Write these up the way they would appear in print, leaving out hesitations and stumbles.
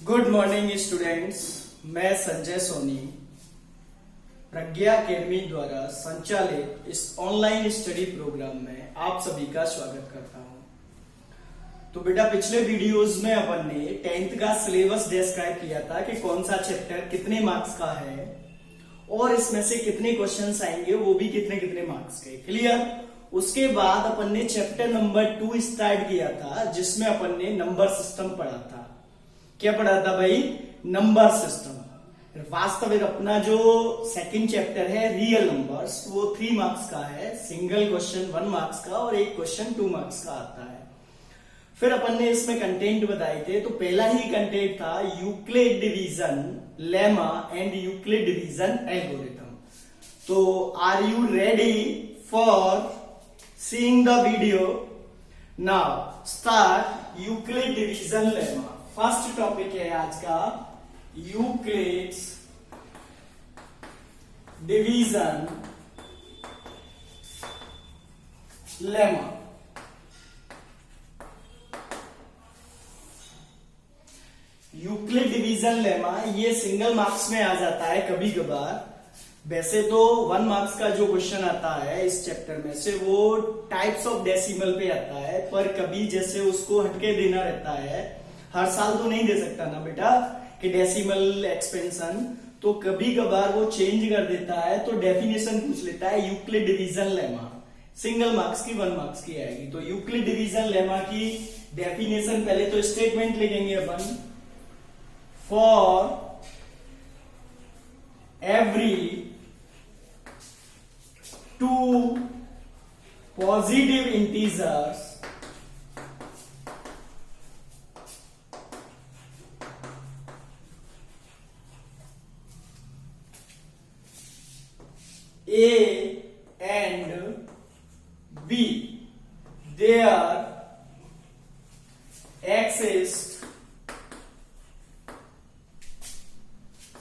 Good morning students. मैं संजय सोनी प्रज्ञा academy द्वारा संचालित इस ऑनलाइन स्टडी प्रोग्राम में आप सभी का स्वागत करता हूं। तो बेटा, पिछले वीडियोस में अपन ने 10th का सिलेबस डिस्क्राइब किया था कि कौन सा चैप्टर कितने मार्क्स का है और इसमें से कितने क्वेश्चंस आएंगे, वो भी कितने कितने मार्क्स के। क्लियर। उसके बाद अपन ने चैप्टर नंबर 2 स्टार्ट किया था, जिसमें अपन ने नंबर सिस्टम पढ़ा था। क्या पढ़ा था भाई? Number system. वास्तविक अपना जो सेकंड चैप्टर है रियल नंबर्स, वो 3 मार्क्स का है। सिंगल क्वेश्चन 1 मार्क्स का और एक क्वेश्चन 2 मार्क्स का आता है। फिर अपन ने इसमें कंटेंट बताए थे। तो पहला ही कंटेंट था Euclid division lemma and Euclid division algorithm. तो are you ready for seeing the video? Now start Euclid division lemma. First topic है आज का Euclid's division lemma. Euclid division lemma ये सिंगल मार्क्स में आ जाता है कभी कभार। वैसे तो 1 मार्क्स का जो क्वेश्चन आता है इस चैप्टर में से, वो टाइप्स ऑफ डेसिमल पे आता है, पर कभी जैसे उसको हटके देना रहता है। हर साल तो नहीं दे सकता ना बेटा कि डेसिमल एक्सपेंशन, तो कभी कभार वो चेंज कर देता है। तो डेफिनेशन पूछ लेता है Euclid division lemma. Single marks की 1 मार्क्स की आएगी। तो यूक्लिड डिवीजन लेमा की डेफिनेशन पहले तो स्टेटमेंट लिखेंगे अपन। For every 2 positive integers A and B, there exists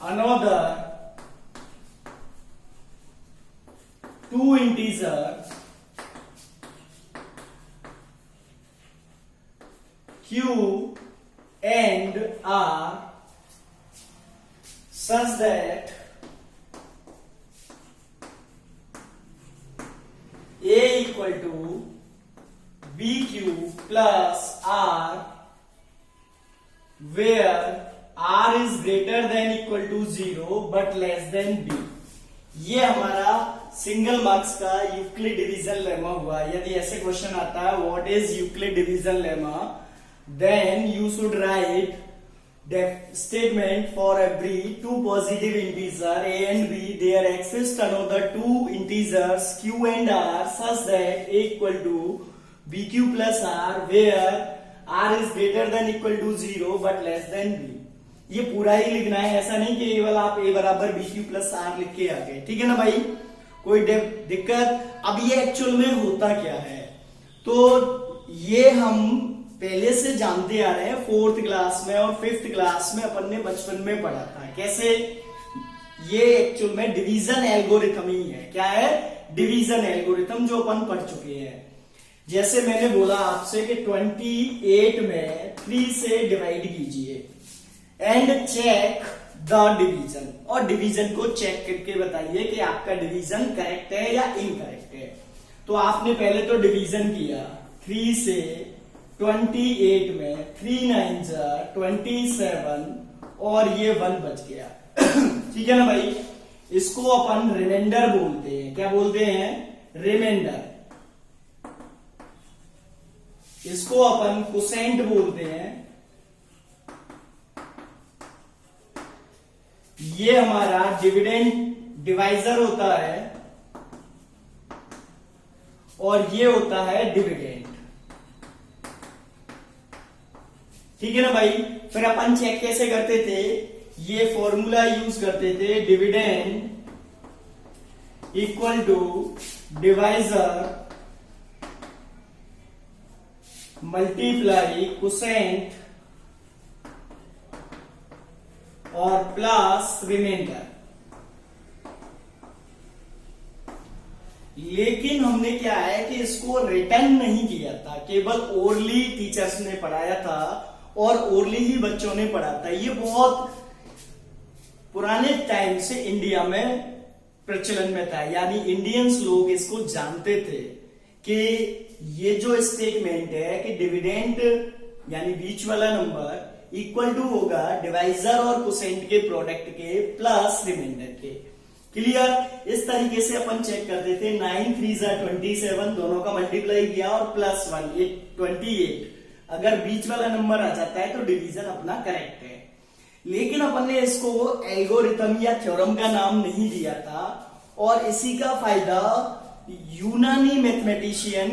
another 2 integers Q and R such that A equal to BQ plus R, where R is greater than equal to 0 but less than B। ये हमारा single marks का Euclid division lemma हुआ। यदि ऐसे question आता है what is Euclid division lemma, then you should write statement for every 2 positive integer A and B, there exists another 2 integers Q and R such that A equal to BQ plus R, where R is greater than equal to 0 but less than B। ये पूरा ही लिखना है, ऐसा नहीं कि केवल आप A बराबर BQ plus R लिख के आ गए। ठीक है ना भाई, कोई दिक्कत? अब ये एक्चुअल में होता क्या है, तो ये हम पहले से जानते आ रहे हैं। 4th क्लास में और 5th क्लास में अपन ने बचपन में पढ़ा था। कैसे? ये एक्चुअल में डिवीजन एल्गोरिथम ही है। क्या है? डिवीजन एल्गोरिथम, जो अपन पढ़ चुके हैं। जैसे मैंने बोला आपसे कि 28 में 3 से डिवाइड कीजिए एंड चेक द डिवीजन, और डिवीजन को चेक करके बताइए कि आपका डिवीजन करेक्ट है या इनकरेक्ट है। तो आपने पहले तो डिवीजन किया 3 से 28 में 3 9 27 और ये 1 बच गया। ठीक है ना भाई, इसको अपन रिमाइंडर बोलते हैं। क्या बोलते हैं? रिमाइंडर। इसको अपन कोसेंट बोलते हैं। ये हमारा डिविडेंड डिवाइजर होता है और ये होता है डिविडेंड। ठीक है ना भाई। फिर अपन चेक कैसे करते थे? ये फॉर्मूला यूज करते थे, dividend equal to divisor multiply quotient और प्लस रिमाइंडर। लेकिन हमने क्या है कि इसको रिटर्न नहीं किया था, केवल ओरली टीचर्स ने पढ़ाया था और ओरली ही बच्चों ने पढ़ा था। ये बहुत पुराने टाइम से इंडिया में प्रचलन में था, यानी इंडियंस लोग इसको जानते थे कि ये जो स्टेटमेंट है कि डिविडेंड यानी बीच वाला नंबर इक्वल टू होगा डिवाइजर और कोसेंट के प्रोडक्ट के प्लस रिमाइंडर के। क्लियर? इस तरीके से अपन चेक करते थे। 9 3 27, दोनों का मल्टीप्लाई किया और प्लस 1 28। अगर बीच वाला नंबर आ जाता है तो डिवीजन अपना करेक्ट है। लेकिन अपन ने इसको एल्गोरिथम या थ्योरम का नाम नहीं दिया था, और इसी का फायदा यूनानी मैथमेटिशियन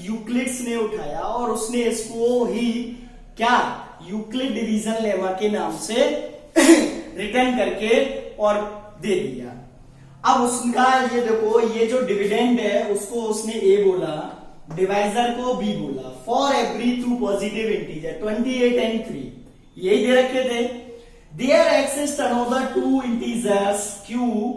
यूक्लिड्स ने उठाया और उसने इसको ही क्या यूक्लिड डिवीजन लेमा के नाम से रिटर्न करके और दे दिया। अब उसका ये देखो, ये जो डिविडेंड है उसको उसने ए बोला, डिवाइजर को बी बोला। For every 2 positive integer 28 and 3 यही दे रखे थे। There exist another 2 integers Q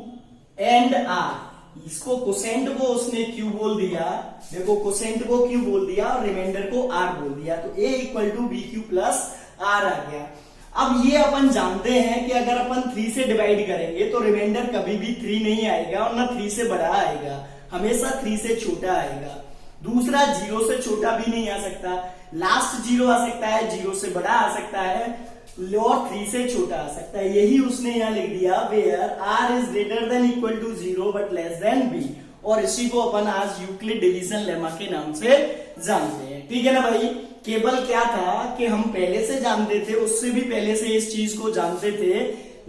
and R. इसको कोसेंट को उसने क्यू बोल दिया, देखो कोसेंट को क्यू बोल दिया और रिमाइंडर को आर बोल दिया, तो A equal to B Q plus R आ गया। अब ये अपन जानते हैं कि अगर अपन 3 से डिवाइड करेंगे तो रिमाइंडर कभी भी 3 नहीं आएगा और ना 3 से बड़ा आएगा, हमेशा 3 से छोटा आएगा। दूसरा 0 से छोटा भी नहीं आ सकता, लास्ट 0 आ सकता है, 0 से बड़ा आ सकता है और 3 से छोटा आ सकता है। यही उसने यहाँ लिख दिया, where R is greater than equal to 0 but less than B, और इसी को अपन आज यूक्लिड डिवीजन लेमा के नाम से जानते हैं। ठीक है ना भाई? केवल क्या था कि हम पहले से जानते थे, उससे भी पहले से इस चीज को जानते थे,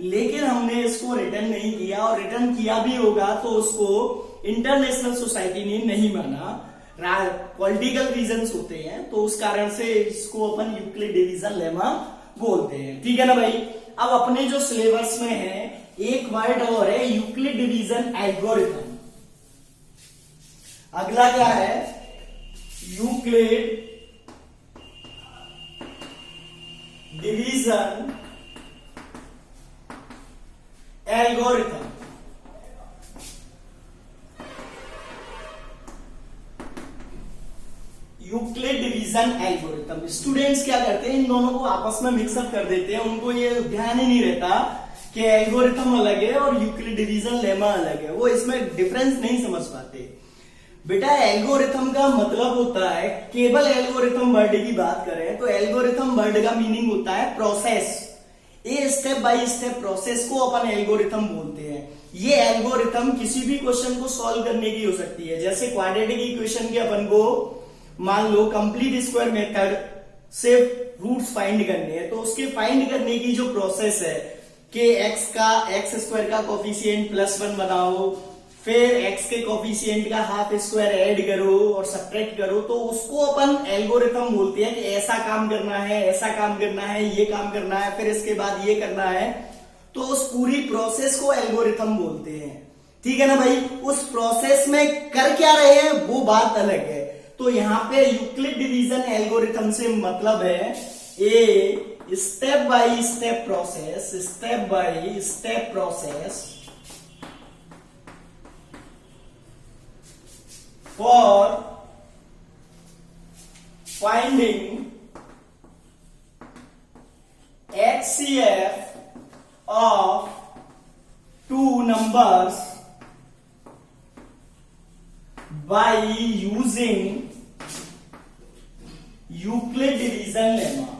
लेकिन हमने इसको रिटर्न नहीं किया, और रिटर्न किया भी होगा तो उसको इंटरनेशनल सोसाइटी ने नहीं माना। पॉलिटिकल रीजंस होते हैं, तो उस कारण से इसको अपन यूक्लिड डिवीजन लेमा बोलते हैं। ठीक है ना भाई? अब अपने जो सिलेबस में है एक वर्ड और है, यूक्लिड डिवीजन एल्गोरिथम। अगला क्या है? Euclid division algorithm. Euclid division algorithm. Students क्या करते हैं, इन दोनों को आपस में मिक्सअप कर देते हैं, उनको ये ध्यान ही नहीं रहता कि एल्गोरिथम अलग है और यूक्लिड डिवीजन लेमा अलग है, वो इसमें डिफरेंस नहीं समझ पाते। बेटा एल्गोरिथम का मतलब होता है, केवल एल्गोरिथम वर्ड की बात करें तो एल्गोरिथम वर्ड का मीनिंग होता है process. A step by step process को अपन एल्गोरिथम बोलते हैं। ये एल्गोरिथम किसी भी क्वेश्चन को सॉल्व करने की हो सकती है, जैसे क्वाड्रेटिक इक्वेशन के अपन को मान लो कंप्लीट स्क्वायर मेथड से रूट्स फाइंड करने हैं, तो उसके फाइंड करने की जो प्रोसेस है कि एक्स स्क्वायर का कोफिशिएंट +1 बनाओ, फिर एक्स के कोफिशिएंट का हाफ स्क्वायर ऐड करो और सब्ट्रैक्ट करो, तो उसको अपन एल्गोरिथम बोलते हैं कि ऐसा काम करना है, ऐसा काम करना है, ये काम करना है, फिर इसके बाद ये करना है, तो उस पूरी प्रोसेस को एल्गोरिथम बोलते हैं। ठीक है ना भाई? उस प्रोसेस में कर क्या रहे हैं वो बात अलग है। तो यहाँ पे यूक्लिड डिवीजन एल्गोरिथम से मतलब है a step by step process for finding HCF of two numbers by using Euclid division lemma।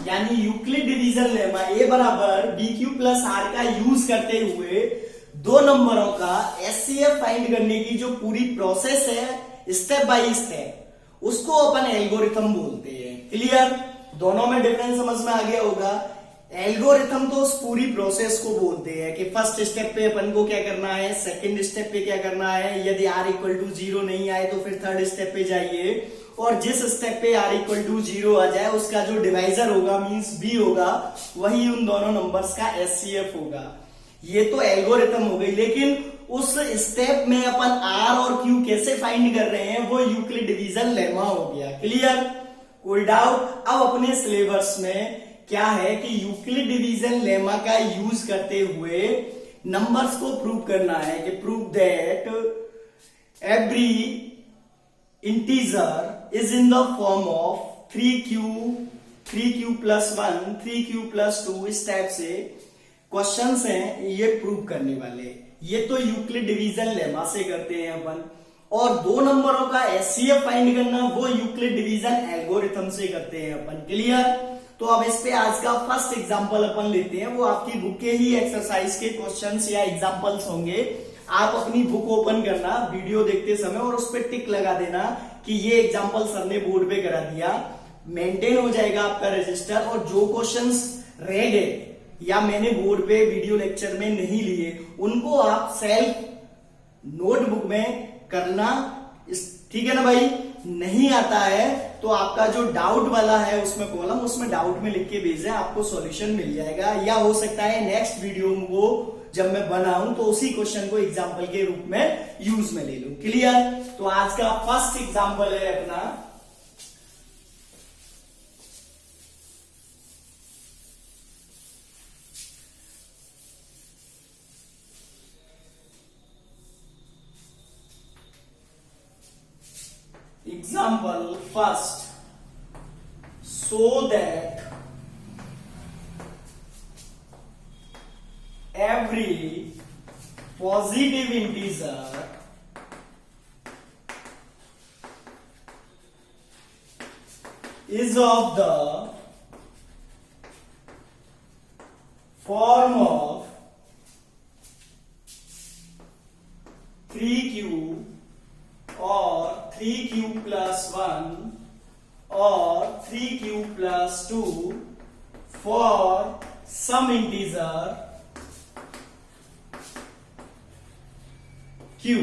यानी यूक्लिड डिवीजन लेमा ए बराबर बी क्यू प्लस आर का यूज करते हुए दो नंबरों का एचसीएफ फाइंड करने की जो पूरी प्रोसेस है स्टेप बाय स्टेप, उसको अपन एल्गोरिथम बोलते हैं। क्लियर? दोनों में डिफरेंस समझ में आ गया होगा। एल्गोरिथम तो उस पूरी प्रोसेस को बोलते हैं कि फर्स्ट स्टेप पे अपन को क्या करना है, सेकंड स्टेप पे क्या करना है, यदि आर इक्वल टू 0 नहीं आए तो फिर थर्ड स्टेप पे जाइए, और जिस स्टेप पे आर इक्वल टू 0 आ जाए उसका जो डिवाइजर होगा मींस बी होगा, वही उन दोनों नंबर्स का एचसीएफ होगा। ये तो एल्गोरिथम हो गई, लेकिन उस स्टेप में अपन आर और क्यू कैसे फाइंड कर रहे हैं वो यूक्लिड डिवीजन लेमा हो गया। क्लियर? कोई डाउट? अब अपने सिलेबस में क्या है कि यूक्लिड डिवीजन लेमा का यूज करते हुए नंबर्स को प्रूव करना है कि prove that every integer is in the form of 3q plus 1, 3q plus 2, इस टाइप से क्वेश्चंस हैं ये प्रूव करने वाले। ये तो यूक्लिड डिवीजन लेमा से करते हैं अपन, और 2 नंबरों का एचसीएफ फाइंड करना वो यूक्लिड डिवीजन एल्गोरिथम से करते हैं अपन। क्लियर? तो अब इस पे आज का फर्स्ट एग्जांपल अपन लेते हैं, वो आपकी बुक के ही एक्सरसाइज के क्वेश्चंस या एग्जांपल्स होंगे। आप अपनी बुक ओपन करना वीडियो देखते समय और उस पर टिक लगा देना कि ये एग्जांपल सर ने बोर्ड पे करा दिया, मेंटेन हो जाएगा आपका रजिस्टर। और जो क्वेश्चंस रह गए या मैंने बोर्ड पे वीडियो लेक्चर में नहीं लिए, उनको आप सेल्फ नोटबुक में करना। ठीक है ना भाई? नहीं आता है तो आपका जो डाउट वाला है उसमें कॉलम, उसमें डाउट में लिख के भेजें, आपको सॉल्यूशन मिल जाएगा। या हो सकता है नेक्स्ट वीडियो में वो जब मैं बनाऊं तो उसी क्वेश्चन को एग्जांपल के रूप में यूज में ले लूं। क्लियर? तो आज का फर्स्ट एग्जांपल है अपना example first, so that every positive integer is of the form of 3q or 3q plus 1 or 3q plus 2 for some integer q।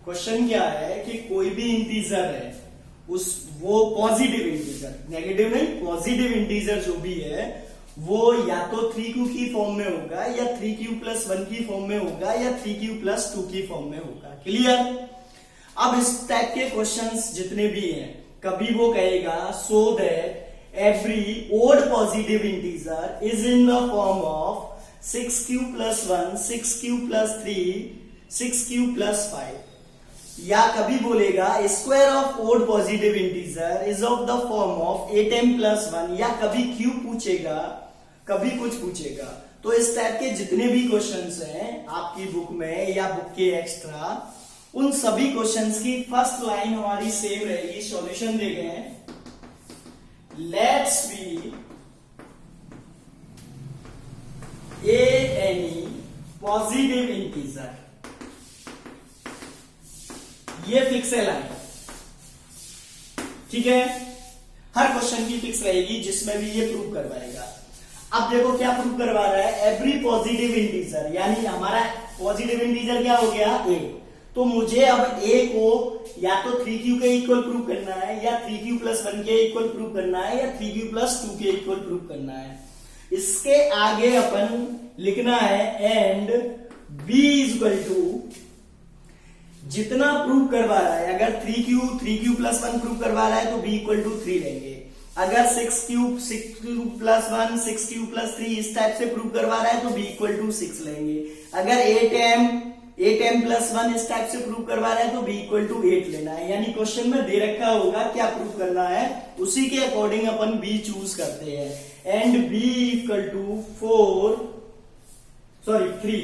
Question क्या है कि कोई भी इंटीजर है, वो पॉजिटिव इंटीजर, नेगेटिव नहीं, पॉजिटिव इंटीजर जो भी है वो या तो 3q की फॉर्म में होगा, या 3q प्लस 1 की फॉर्म में होगा, या 3q प्लस 2 की फॉर्म में होगा। क्लियर? अब इस टाइप के क्वेश्चंस जितने भी हैं, कभी वो कहेगा so that every odd positive integer is in the form of 6q plus 1, 6q plus 3, 6q plus 5। या कभी बोलेगा square of odd positive integer is of the form of 8m plus 1, या कभी q पूछेगा, कभी कुछ पूछेगा। तो इस टाइप के जितने भी क्वेश्चंस हैं आपकी बुक में या बुक के एक्स्ट्रा, उन सभी क्वेश्चंस की फर्स्ट लाइन हमारी सेम रहेगी। सॉल्यूशन दे गए हैं, let's be any positive integer, ये फिक्स है लाइन। ठीक है? हर क्वेश्चन की फिक्स रहेगी जिसमें भी ये प्रूव करवाएगा। अब देखो क्या प्रूव करवा रहा है, एवरी पॉजिटिव इंटीजर, यानी हमारा पॉजिटिव इंटीजर क्या हो गया, ए। तो मुझे अब a को या तो 3q के इक्वल प्रूव करना है, या 3q प्लस 1 के इक्वल प्रूव करना है, या 3q प्लस 2 के इक्वल प्रूव करना है। इसके आगे अपन लिखना है and b is equal to जितना प्रूव करवा रहा है। अगर 3q प्लस 1 प्रूव करवा रहा है तो b इक्वल टू 3 लेंगे। अगर 6q प्लस 1, 6q प्लस 3 इस टाइप से प्रूव करवा रहा है तो b इक्वल टू 6 लेंगे। अगर 8m प्लस 1 इस टाइप से प्रूव करवा रहा है तो b इक्वल टू 8 लेना है। यानी क्वेश्चन में दे रखा होगा क्या प्रूव करना है, उसी के अकॉर्डिंग अपन b चूज करते हैं। And b equal to 3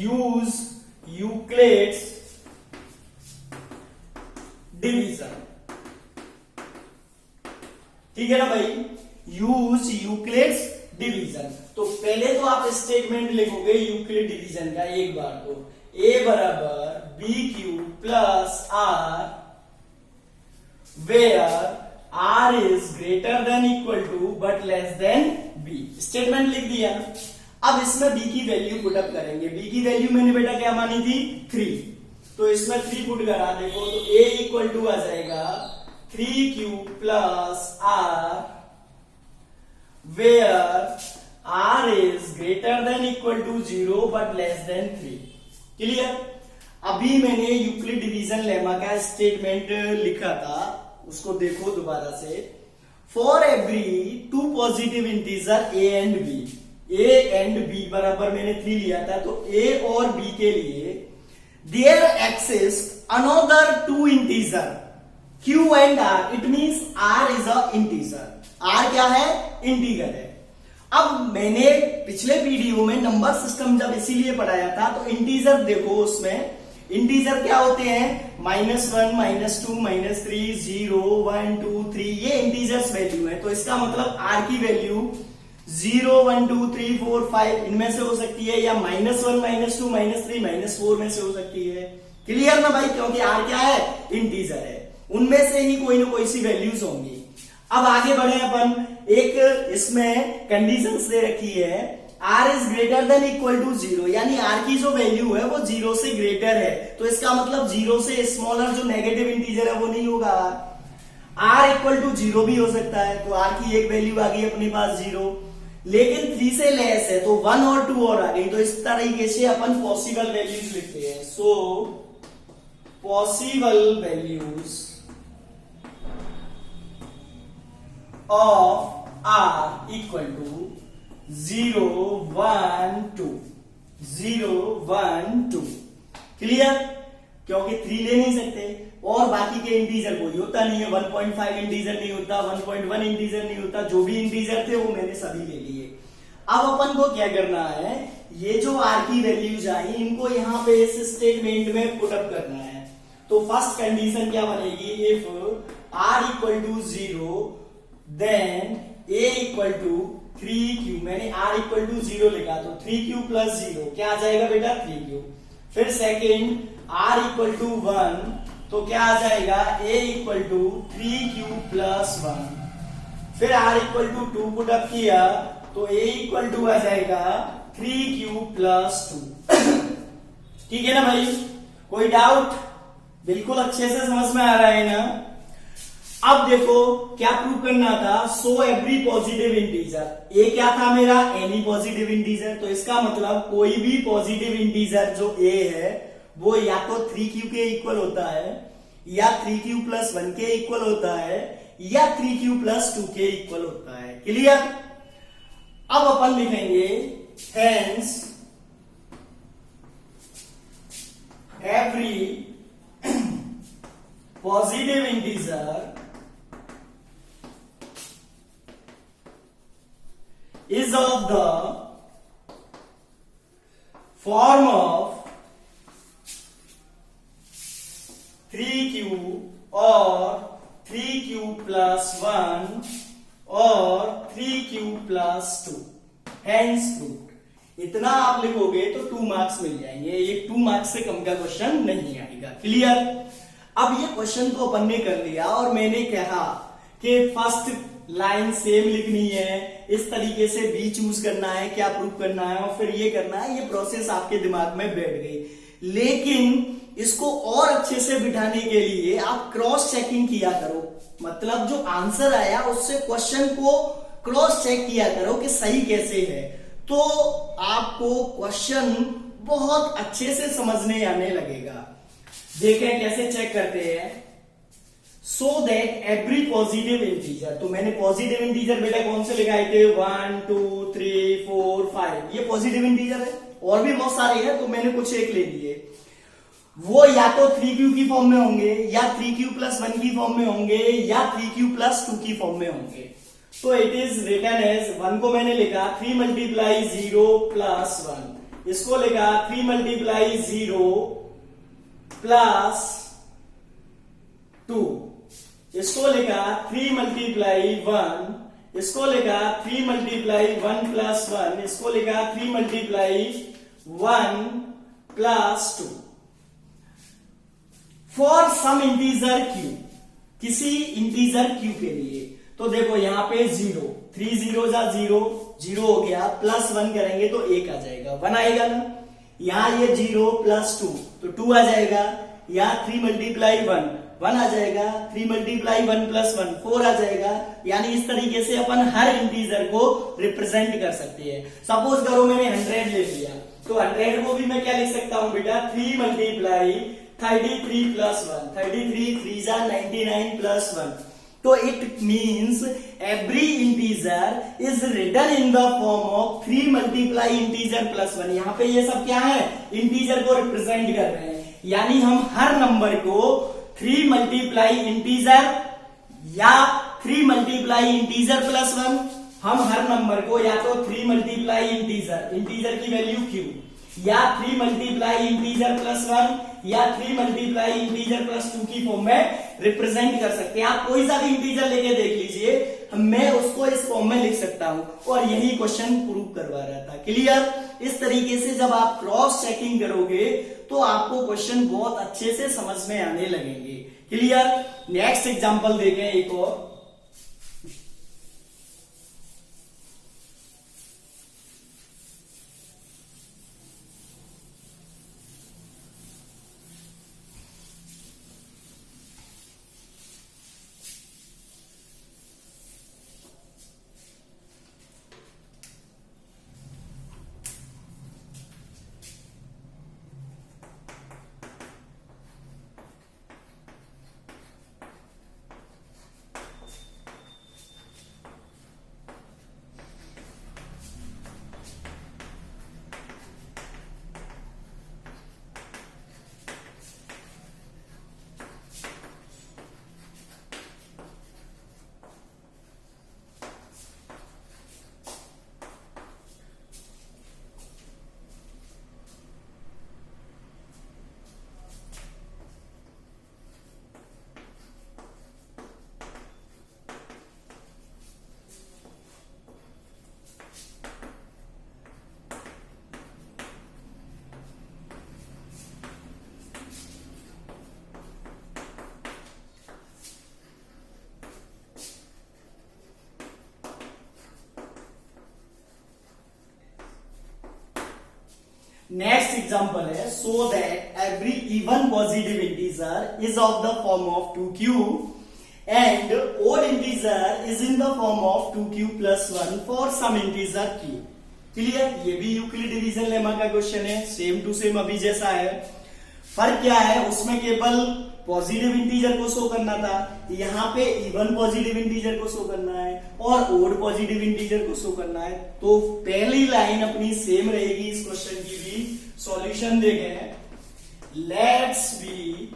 use Euclid's division. ठीक है ना भाई? Use Euclid's division. तो पहले तो आप स्टेटमेंट लिखोगे यूक्लिड डिवीजन का एक बार, तो a बराबर B Q plus R where r is greater than equal to but less than b। Statement लिख दिया। अब इसमें b की वैल्यू पुट अप करेंगे। b की वैल्यू मैंने बेटा क्या मानी थी, 3, तो इसमें 3 पुट करा, देखो तो a इक्वल टू आ जाएगा 3q plus r where r is greater than equal to 0 but less than 3। Clear? अभी मैंने यूक्लिड डिवीजन लेमा का स्टेटमेंट लिखा था, उसको देखो दोबारा से। For every 2 positive integer a and b, A and B बराबर मैंने 3 लिया था, तो ए और बी के लिए there exist another 2 integer Q and R, it means R is a integer. R क्या है? इंटीजर है। अब मैंने पिछले वीडियो में नंबर सिस्टम जब इसीलिए पढ़ाया था, तो इंटीजर देखो, उसमें इंटीजर क्या होते हैं? -1, -2, -3, 0, 1, 2, 3, ये इंटीजर्स वैल्यू है। तो इसका मतलब आर की वैल्यू 0, 1, 2, 3, 4, 5 इनमें से हो सकती है, या -1, -2, -3, -4 में से हो सकती है। क्लियर ना भाई? क्योंकि आर क्या है? इंटीजर है, उनमें से ही कोई ना कोई सी वैल्यूज होंगी। अब आगे बढ़े अपन, एक इसमें कंडीशंस दे रखी है, r is greater than equal to 0, यानी r की जो वैल्यू है वो 0 से ग्रेटर है। तो इसका मतलब 0 से स्मॉलर जो नेगेटिव इंटीजर है वो नहीं होगा। r इक्वल टू 0 भी हो सकता है, तो r की एक वैल्यू आ गई अपने पास 0, लेकिन 3 से लेस है, तो 1 और 2 और आ गई। तो इस तरीके से अपन पॉसिबल वैल्यूज लिखते हैं। So possible values of r equal to 0, 1, 2, 0, 1, 2। Clear? क्योंकि 3 ले नहीं सकते और बाकी के इंटीजर कोई होता नहीं है, 1.5 इंटीजर नहीं होता, 1.1 इंटीजर नहीं होता, जो भी इंटीजर थे वो मैंने सभी ले लिए। अब अपन को क्या करना है, ये जो r की वैल्यूज आई इनको यहाँ पे इस स्टेटमेंट में पुट अप करना है। तो फर्स्ट कंडीशन क्या बनेगी, if r equal to 0 then a equal to 3q, मैंने r इक्वल टू 0 लिखा, तो 3q प्लस 0 क्या आ जाएगा बेटा? 3q। फिर सेकेंड r इक्वल टू 1, तो क्या आ जाएगा? a equal to 3q plus 1। फिर r equal to 2 put up किया, तो a इक्वल टू आ जाएगा 3q प्लस 2। ठीक है ना भाई? कोई डाउट? बिल्कुल अच्छे से समझ में आ रहा है ना? अब देखो क्या प्रूव करना था, सो एवरी पॉजिटिव इंटीजर। ए क्या था मेरा? Any positive integer. तो इसका मतलब कोई भी पॉजिटिव इंटीजर जो ए है वो या तो 3q के इक्वल होता है, या 3q प्लस 1 के इक्वल होता है, या 3q प्लस 2 के इक्वल होता है। क्लियर? अब अपन लिखेंगे hence every positive integer is of the form of 3q or 3q plus 1 or 3q plus 2। Hence proved। इतना आप लिखोगे तो 2 मार्क्स मिल जाएंगे, ये 2 मार्क्स से कम का क्वेश्चन नहीं आएगा। क्लियर? अब ये क्वेश्चन तो अपन ने कर लिया और मैंने कहा कि फर्स्ट लाइन सेम लिखनी है, इस तरीके से बी चूज करना है, क्या प्रूव करना है और फिर ये करना है। ये प्रोसेस आपके दिमाग में बैठ गई, लेकिन इसको और अच्छे से बिठाने के लिए आप क्रॉस चेकिंग किया करो। मतलब जो आंसर आया उससे क्वेश्चन को क्रॉस चेक किया करो कि सही कैसे है, तो आपको क्वेश्चन बहुत अच्छे से समझने आने लगेगा। देखें कैसे चेक करते हैं। सो दैट एवरी पॉजिटिव इंटीजर, तो मैंने पॉजिटिव इंटीजर बेटा कौन से लिखाए थे? 1, 2, 3, 4, 5, ये पॉजिटिव इंटीजर है। और भी बहुत सारे हैं, तो मैंने कुछ एक ले लिए। वो या तो 3q की फॉर्म में होंगे, या 3q प्लस 1 की फॉर्म में होंगे, या 3q प्लस 2 की फॉर्म में होंगे। तो इट इज रिटन एज 1 को मैंने लिखा 3 मल्टीप्लाई 0 प्लस 1, इसको लिखा 3 मल्टीप्लाई 0 प्लस 2, इसको लिखा 3 मल्टीप्लाई 1, इसको लिखा 3 मल्टीप्लाई 1 प्लस 1, इसको लिखा 3 multiply 1 plus 2। For some integer q, किसी इंटीजर q के लिए, तो देखो यहां पे 0, 3 0 जा 0, 0 हो गया, प्लस 1 करेंगे तो 1 आ जाएगा, 1 आएगा ना। यहां ये 0 प्लस 2 तो 2 आ जाएगा। यहां 3 मल्टीप्लाई 1 1 आ जाएगा, 3 मल्टीप्लाई 1 प्लस 1 4 आ जाएगा। यानी इस तरीके से अपन हर इंटीजर को रिप्रेजेंट कर सकते हैं। सपोज करो मैंने 100 ले लिया, तो 100 को भी मैं क्या लिख सकता हूं बेटा? 3 मल्टीप्लाई 33 प्लस 1, 33 3 जा 99 प्लस 1, तो it means every integer is written in the form of 3 multiply integer plus 1। यहाँ पे ये सब क्या है, इंटीजर को रिप्रेजेंट कर रहे हैं, यानी हम हर नंबर को 3 मल्टीप्लाई इंटीजर या 3 मल्टीप्लाई इंटीजर प्लस 1, हम हर नंबर को या तो 3 मल्टीप्लाई इंटीजर की वैल्यू क्यू, या 3 मल्टीप्लाई इंटीजर प्लस 1 या 3 मल्टीप्लाई इंटीजर प्लस 2 की फॉर्म में रिप्रेजेंट कर सकते हैं। आप कोई सा भी इंटीजर लेके देख लीजिए, मैं उसको इस फॉर्म में लिख सकता हूं, और यही क्वेश्चन प्रूव करवा रहा था। क्लियर? इस तरीके से जब आप क्रॉस चेकिंग करोगे तो आपको क्वेश्चन बहुत अच्छे से समझ में आने लगेंगे। क्लियर? नेक्स्ट एग्जांपल देखें एक और। नेक्स्ट एग्जांपल है, so that every even positive integer is of the form of 2q and odd integer is in the form of 2q plus 1 for some integer q। Clear? ये भी Euclid division lemma का question है, same to same अभी जैसा है। फर्क क्या है, उसमें केवल पॉजिटिव इंटीजर को शो करना था, यहाँ पे इवन पॉजिटिव इंटीजर को शो करना है और ओड पॉजिटिव इंटीजर को शो करना है। तो पहली लाइन अपनी सेम रहेगी इस क्वेश्चन की भी। सॉल्यूशन देखें, let's be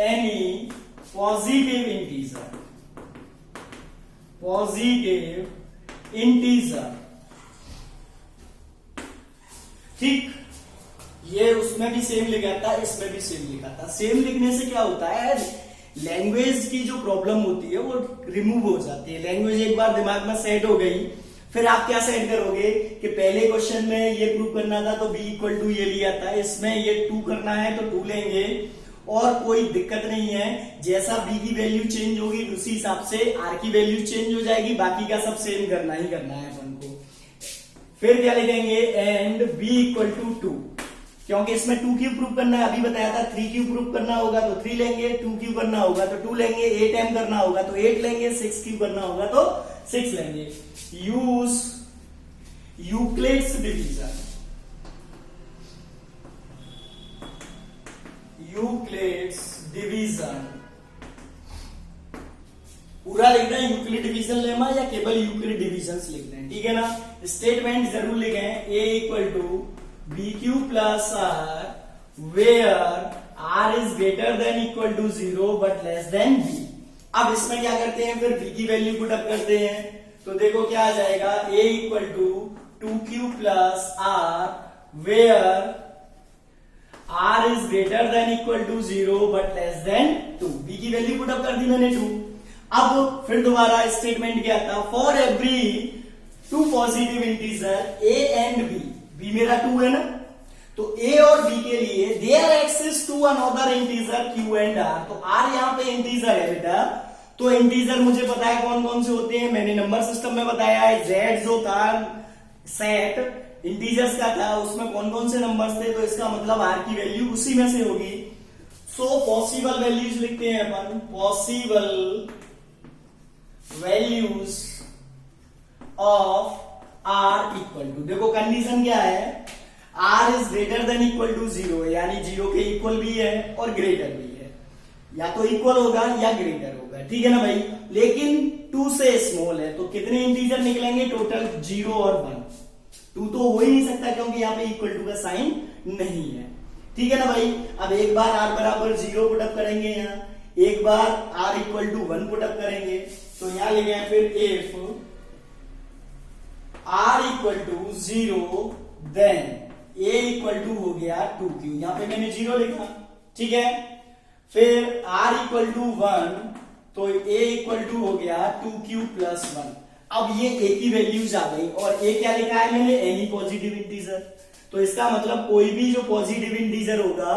any positive integer, ठीक, ये उसमें भी सेम लिखा था, इसमें भी सेम लिखा था। सेम लिखने से क्या होता है, लैंग्वेज की जो प्रॉब्लम होती है वो रिमूव हो जाती है। लैंग्वेज एक बार दिमाग में सेट हो गई, फिर आप क्या सेट करोगे कि पहले क्वेश्चन में ये प्रूव करना था तो b इक्वल टू ये लिया था, इसमें ये 2 करना है तो 2 लेंगे और कोई दिक्कत नहीं है। जैसा b की वैल्यू चेंज होगी उसी हिसाब से r की वैल्यू चेंज हो जाएगी, बाकी का सब सेम करना ही करना है अपन को। फिर क्या लिखेंगे, एंड b इक्वल टू 2, क्योंकि इसमें 2q प्रूव करना है, अभी बताया था 3q प्रूव करना होगा तो 3 लेंगे, 2q करना होगा तो 2 लेंगे, 8m करना होगा तो 8 लेंगे, 6q करना होगा तो 6 लेंगे। यूज यूक्लिड्स डिवीजन, पूरा लिखना है यूक्लिड डिवीजन लेमा या केवल यूक्लिड डिविजन्स लिखते हैं, ठीक है ना। स्टेटमेंट जरूर लिखें, a equal to BQ plus R where R is greater than equal to 0 but less than B। अब इसमें क्या करते हैं, फिर B की वैल्यू पुट अप करते हैं, तो देखो क्या आ जाएगा, a equal to 2Q plus R where R is greater than equal to 0 but less than 2। B की वैल्यू पुट अप कर दी मैंने 2। अब फिर दोबारा स्टेटमेंट क्या था, for every 2 positive integer a and b, b मेरा 2 है ना, तो a और b के लिए there access to another integer q and r। तो r यहाँ पे इंटीजर है बेटा, तो इंटीजर मुझे पता है कौन कौन से होते हैं, मैंने नंबर सिस्टम में बताया है। z जो था सेट इंटीजर्स का था, उसमें कौन कौन से नंबर्स थे, तो इसका मतलब r की वैल्यू उसी में से होगी। सो पॉसिबल वैल्यूज लिखते हैं अपन, possible values of r equal to, देखो कंडीशन क्या है, r is greater than equal to 0, यानी 0 के इक्वल भी है और ग्रेटर भी है। या तो इक्वल होगा या ग्रेटर होगा, ठीक है ना भाई। लेकिन 2 से स्मॉल है तो कितने इंटीजर निकलेंगे टोटल, 0 और 1। 2 तो हो ही नहीं सकता क्योंकि यहाँ पे इक्वल टू का साइन नहीं है, ठीक है ना भाई। अब एक बार r बराबर 0 पुटअप करेंगे यहाँ, एक बार r इक्वल टू 1 पुटअप करेंगे, तो यहाँ ले गए फिर if r equal to 0 then a equal to हो गया 2q, यहाँ पे मैंने 0 लिखा, ठीक है। फिर r इक्वल टू 1 तो a इक्वल टू हो गया 2q प्लस 1। अब ये a की वैल्यूज आ गई और a क्या लिखा है मैंने, एनी पॉजिटिव इंटीजर। तो इसका मतलब कोई भी जो पॉजिटिव इंटीजर होगा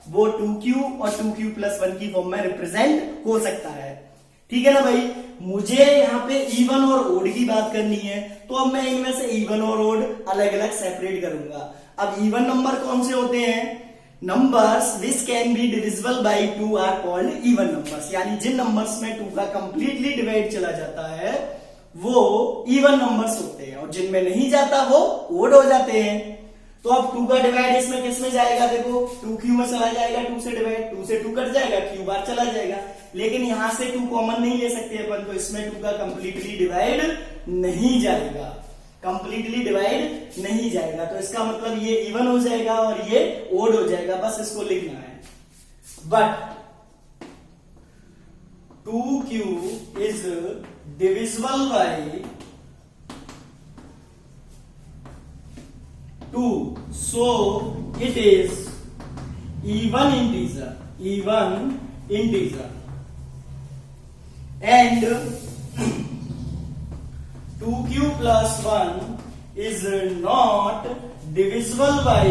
वो 2q और 2q प्लस 1 की फॉर्म में रिप्रेजेंट हो सकता है, ठीक है ना भाई। मुझे यहाँ पे इवन और ओड की बात करनी है, तो अब मैं इनमें से इवन और ओड अलग अलग सेपरेट करूंगा। अब इवन नंबर कौन से होते हैं, numbers which can be divisible by 2 are called even numbers, यानी जिन नंबर्स में 2 का कंप्लीटली डिवाइड चला जाता है वो इवन नंबर्स होते हैं, और जिनमें नहीं जाता वो ओड हो जाते हैं। तो अब 2 का डिवाइड इसमें किस में जाएगा, देखो 2q में चला जाएगा, 2 से डिवाइड, 2 से 2 कट जाएगा, q बार चला जाएगा। लेकिन यहां से 2 कॉमन नहीं ले सकते अपन, तो इसमें 2 का कंप्लीटली डिवाइड नहीं जाएगा, कंप्लीटली डिवाइड नहीं जाएगा। तो इसका मतलब ये इवन हो जाएगा और ये ओड हो जाएगा, बस इसको लिखना है। But 2q is divisible by 2, so it is even integer, and 2q plus 1 is not divisible by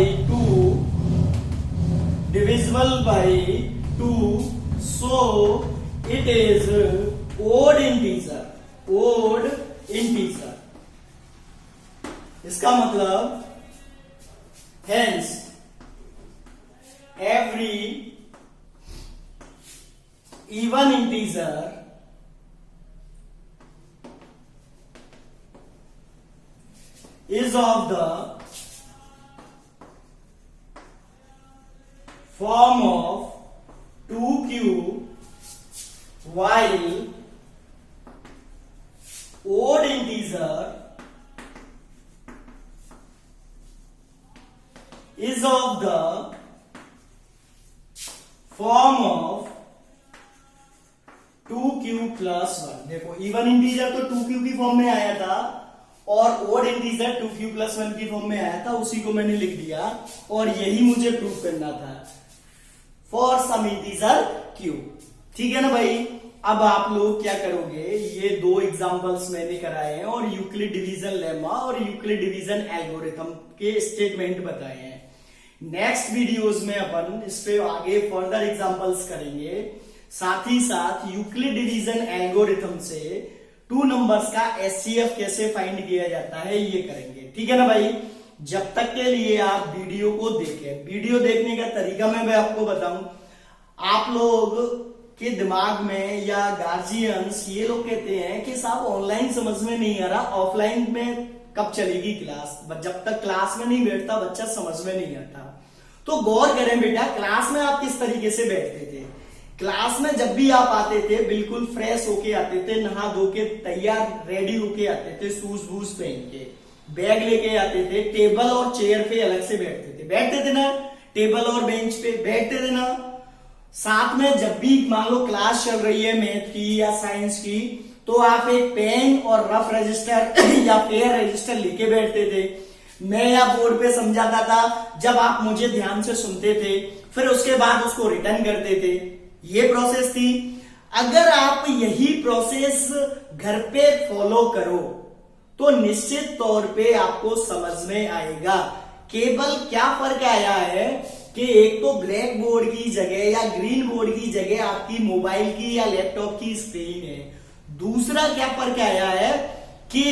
2, so it is odd integer। इसका मतलब hence every even integer is of the form of 2q, while odd integer is of the form of 2q plus 1। देखो even integer तो 2q की form में आया था और odd integer 2q plus 1 की फॉर्म में आया था, उसी को मैंने लिख दिया और यही मुझे प्रूव करना था फॉर सम इंटीजर q, ठीक है ना भाई। अब आप लोग क्या करोगे, ये 2 एग्जांपल्स मैंने कराए हैं और यूक्लिड डिवीजन लेमा और यूक्लिड डिवीजन एल्गोरिथम के स्टेटमेंट बताए हैं। नेक्स्ट वीडियोस में अपन इस पे आगे फर्दर एग्जांपल्स करेंगे, साथ ही साथ यूक्लिड डिवीजन एल्गोरिथम से 2 नंबर्स का एचसीएफ कैसे फाइंड किया जाता है ये करेंगे, ठीक है ना भाई। जब तक के लिए आप वीडियो को देखें, वीडियो देखने का तरीका मैं आपको बताऊं, आप लोग के दिमाग में या गार्जियंस ये लोग कहते हैं कि साहब ऑनलाइन समझ में नहीं आ रहा, ऑफलाइन में कब चलेगी क्लास, जब तक क्लास में नहीं बैठता बच्चा समझ में नहीं आता। तो गौर करें बेटा, क्लास में आप किस तरीके से बैठते थे, क्लास में जब भी आप आते थे बिल्कुल फ्रेश होके आते थे, नहा धो के तैयार रेडी होके आते थे, शूज बूज पहन के, बैग लेके आते थे, टेबल और चेयर पे अलग से बैठते थे ना, टेबल और बेंच पे बैठते थे ना। साथ में जब भी मान लो क्लास चल रही है मैथ की या साइंस की, तो आप एक पेन और रफ रजिस्टर या फेयर रजिस्टर लेके बैठते थे। मैं या बोर्ड पे समझाता था, जब आप मुझे ध्यान से सुनते थे फिर उसके बाद उसको रिटर्न करते थे, ये प्रोसेस थी। अगर आप यही प्रोसेस घर पे फॉलो करो तो निश्चित तौर पे आपको समझ में आएगा। केवल क्या फर्क आया है कि एक तो ब्लैक बोर्ड की जगह या ग्रीन बोर्ड की जगह आपकी मोबाइल की या लैपटॉप की स्क्रीन है। दूसरा क्या फर्क आया है कि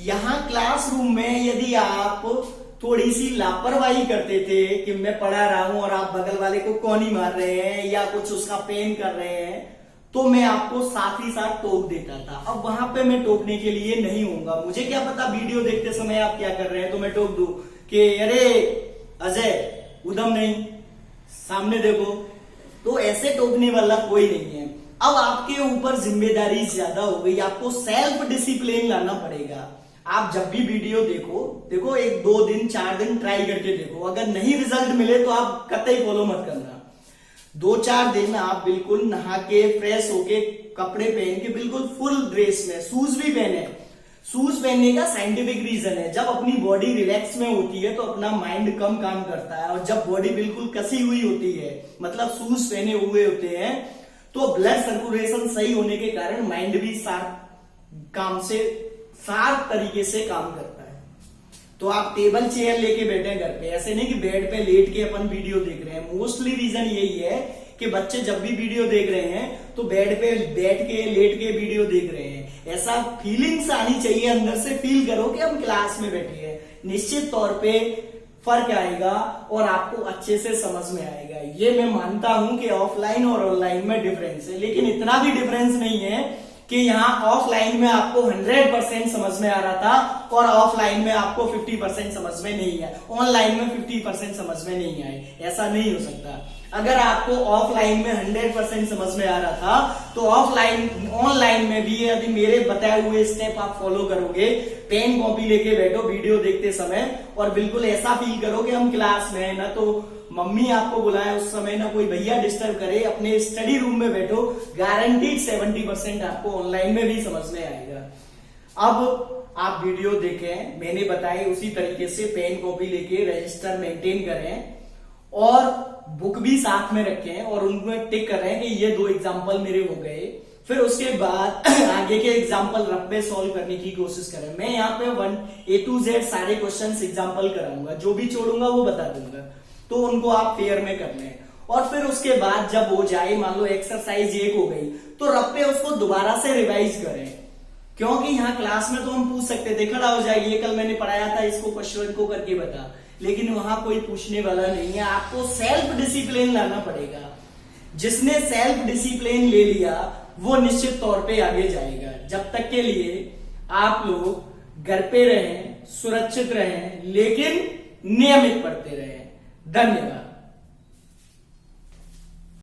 यहां क्लासरूम में यदि आप थोड़ी सी लापरवाही करते थे कि मैं पढ़ा रहा हूं और आप बगल वाले को कौनी मार रहे हैं या कुछ उसका पेन कर रहे हैं, तो मैं आपको साथ ही साथ टोक देता था। अब वहां पे मैं टोकने के लिए नहीं होऊंगा। मुझे क्या पता वीडियो देखते समय आप क्या कर रहे हैं, तो मैं टोक दूं कि अरे अजय उधम नहीं, सामने देखो। तो ऐसे टोकने वाला कोई नहीं है। अब आपके ऊपर जिम्मेदारी ज्यादा हो गई, आपको सेल्फ डिसिप्लिन लाना पड़ेगा। आप जब भी वीडियो देखो 1 2 दिन 4 दिन ट्राई करके देखो, अगर नहीं रिजल्ट मिले तो आप कतई फॉलो मत करना। 2-4 दिन आप बिल्कुल नहा के फ्रेश होके कपड़े पहन के बिल्कुल फुल ड्रेस में, शूज भी पहने। शूज पहनने का साइंटिफिक रीजन है, जब अपनी बॉडी रिलैक्स में होती है तो अपना माइंड कम काम करता है, और जब बॉडी बिल्कुल कसी हुई होती है, मतलब शूज पहने हुए होते हैं, तो ब्लड सर्कुलेशन सही होने के कारण माइंड भी शार्प तरीके से काम करता है। तो आप टेबल चेयर लेके बैठे घर पे, ऐसे नहीं कि बेड पे लेट के अपन वीडियो देख रहे हैं। मोस्टली रीजन यही है कि बच्चे जब भी वीडियो देख रहे हैं तो बेड पे बैठ के लेट के वीडियो देख रहे हैं। ऐसा फीलिंग्स आनी चाहिए, अंदर से फील करो कि हम क्लास में बैठे हैं। निश्चित तौर पे फर्क आएगा और आपको अच्छे से समझ में आएगा। ये मैं मानता हूं कि ऑफलाइन और ऑनलाइन में डिफरेंस है, लेकिन इतना भी डिफरेंस नहीं है कि यहाँ ऑफलाइन में आपको 100% समझ में आ रहा था और ऑफलाइन में आपको 50% समझ में नहीं आया, ऑनलाइन में 50% समझ में नहीं आए। ऐसा नहीं हो सकता। अगर आपको ऑफलाइन में 100% समझ में आ रहा था तो ऑनलाइन में भी यदि मेरे बताए हुए स्टेप आप फॉलो करोगे, पेन कॉपी लेके बैठो वीडियो देखते समय और बिल्कुल ऐसा फील करो कि हम क्लास में है, ना तो मम्मी आपको बुलाए उस समय, ना कोई भैया डिस्टर्ब करे, अपने स्टडी रूम में बैठो, गारंटीड 70% आपको ऑनलाइन में भी समझ में आएगा। अब आप वीडियो देखें, मैंने बताए उसी तरीके से पेन कॉपी लेके रजिस्टर मेंटेन करें और बुक भी साथ में रखें और उनमें टिक करें कि ये 2 एग्जाम्पल मेरे हो गए। फिर उसके बाद आगे के एग्जाम्पल रफ पे सॉल्व करने की कोशिश करें। मैं यहाँ पे A to Z सारे क्वेश्चंस एग्जाम्पल कराऊंगा, जो भी छोड़ूंगा वो बता दूंगा, तो उनको आप फेयर में कर लें। और फिर उसके बाद जब हो जाए, मान लो एक्सरसाइज 1 हो गई, तो रफ पे उसको दोबारा से रिवाइज करें, क्योंकि यहाँ क्लास में तो हम पूछ सकते थे, खड़ा हो जाए ये कल मैंने पढ़ाया था, इसको क्वेश्चन को करके बता, लेकिन वहां कोई पूछने वाला नहीं है। आपको सेल्फ डिसिप्लिन लाना पड़ेगा। जिसने सेल्फ डिसिप्लिन ले लिया वो निश्चित तौर पे आगे जाएगा। जब तक के लिए आप लोग घर पे रहें, सुरक्षित रहें, लेकिन नियमित पढ़ते रहें। धन्यवाद।